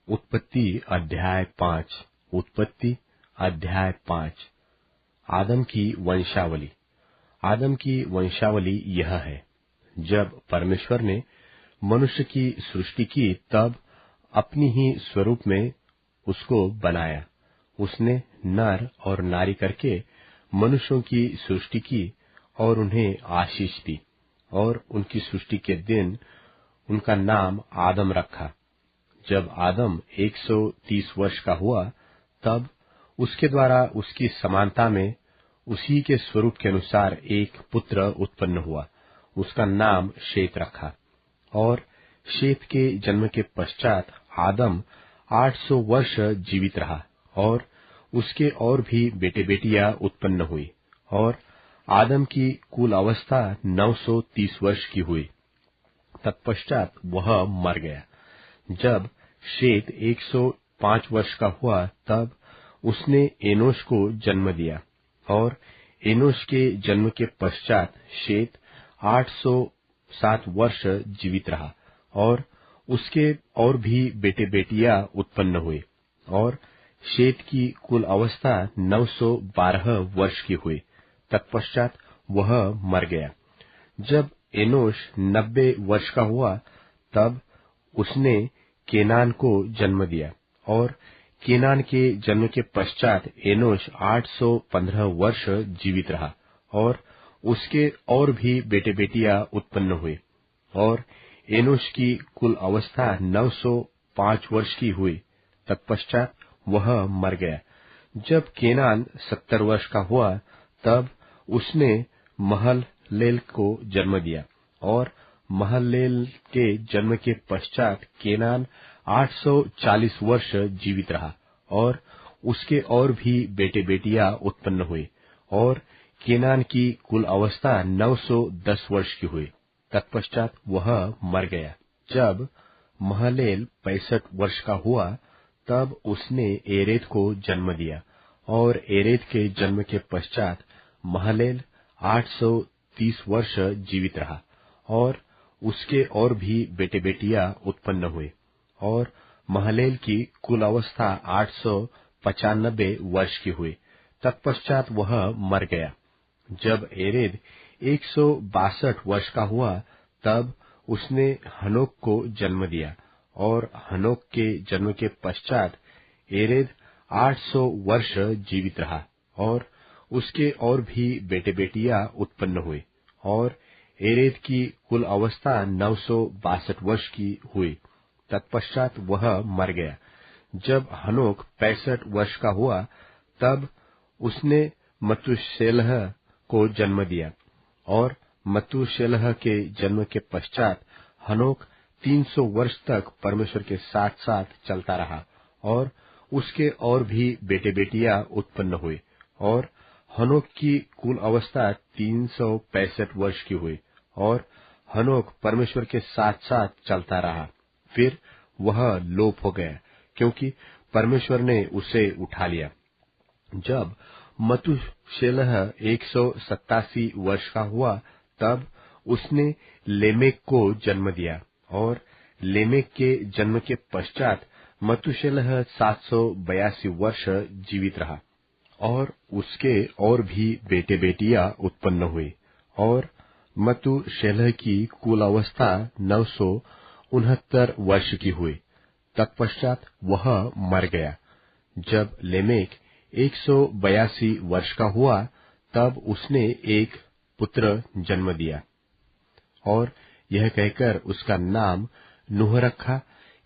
उत्पत्ति अध्याय 5। उत्पत्ति अध्याय 5। आदम की वंशावली। आदम की वंशावली यह है, जब परमेश्वर ने मनुष्य की सृष्टि की तब अपनी ही स्वरूप में उसको बनाया। उसने नर और नारी करके मनुष्यों की सृष्टि की और उन्हें आशीष दी, और उनकी सृष्टि के दिन उनका नाम आदम रखा। जब आदम 130 वर्ष का हुआ तब उसके द्वारा उसकी समानता में उसी के स्वरूप के अनुसार एक पुत्र उत्पन्न हुआ। उसका नाम शेत रखा। और शेत के जन्म के पश्चात आदम 800 वर्ष जीवित रहा, और उसके और भी बेटे बेटियां उत्पन्न हुई, और आदम की कुल अवस्था 930 वर्ष की हुई। तत्पश्चात वह मर गया। जब शेत 105 वर्ष का हुआ तब उसने एनोश को जन्म दिया, और एनोश के जन्म के पश्चात शेत 807 वर्ष जीवित रहा, और उसके और भी बेटे बेटियां उत्पन्न हुए, और शेत की कुल अवस्था 912 वर्ष की हुई। तत्पश्चात वह मर गया। जब एनोश 90 वर्ष का हुआ तब उसने केनान को जन्म दिया, और केनान के जन्म के पश्चात एनोश 815 वर्ष जीवित रहा, और उसके और भी बेटे बेटियां उत्पन्न हुए, और एनोश की कुल अवस्था 905 वर्ष की हुई। तत्पश्चात वह मर गया। जब केनान 70 वर्ष का हुआ तब उसने महललेल को जन्म दिया, और महललेल के जन्म के पश्चात केनान 840 वर्ष जीवित रहा, और उसके और भी बेटे बेटियां उत्पन्न हुए, और केनान की कुल अवस्था 910 वर्ष की हुई। तत्पश्चात वह मर गया। जब महललेल 65 वर्ष का हुआ तब उसने एरेद को जन्म दिया, और एरेद के जन्म के पश्चात महललेल 830 वर्ष जीवित रहा, और उसके और भी बेटे बेटियां उत्पन्न हुए, और महललेल की कुल अवस्था 895 वर्ष की हुई। तत्पश्चात वह मर गया। जब एरेद 162 वर्ष का हुआ तब उसने हनोक को जन्म दिया, और हनोक के जन्म के पश्चात एरेद 800 वर्ष जीवित रहा, और उसके और भी बेटे बेटियां उत्पन्न हुए, और एरेद की कुल अवस्था 962 वर्ष की हुई। तत्पश्चात वह मर गया। जब हनोक 65 वर्ष का हुआ तब उसने मतूशेलह को जन्म दिया, और मतूशेलह के जन्म के पश्चात हनोक 300 वर्ष तक परमेश्वर के साथ साथ चलता रहा, और उसके और भी बेटे बेटियां उत्पन्न हुए, और हनोक की कुल अवस्था 365 वर्ष की हुई, और हनोक परमेश्वर के साथ साथ चलता रहा। फिर वह लोप हो गया, क्योंकि परमेश्वर ने उसे उठा लिया। जब मतूशेलह 187 वर्ष का हुआ तब उसने लेमेक को जन्म दिया, और लेमेक के जन्म के पश्चात मतूशेलह 782 वर्ष जीवित रहा, और उसके और भी बेटे बेटियां उत्पन्न हुए, और मतूशेलह की कुल अवस्था 969 वर्ष की हुई। तत्पश्चात वह मर गया। जब लेमेक 182 वर्ष का हुआ तब उसने एक पुत्र जन्म दिया, और यह कहकर उसका नाम नूह रखा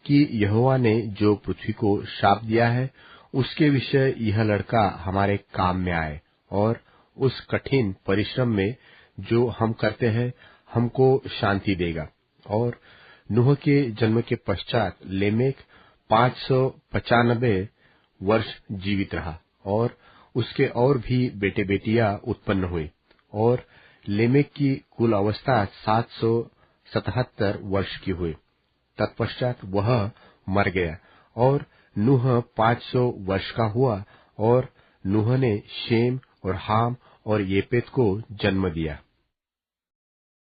कि यहोवा ने जो पृथ्वी को शाप दिया है उसके विषय यह लड़का हमारे काम में आए, और उस कठिन परिश्रम में जो हम करते हैं हमको शांति देगा। और नूह के जन्म के पश्चात लेमेक 595 वर्ष जीवित रहा, और उसके और भी बेटे बेटियां उत्पन्न हुए, और लेमेक की कुल अवस्था 777 वर्ष की हुई। तत्पश्चात वह मर गया, और नूह 500 वर्ष का हुआ, और नूह ने शेम और हाम और येपेत को जन्म दिया।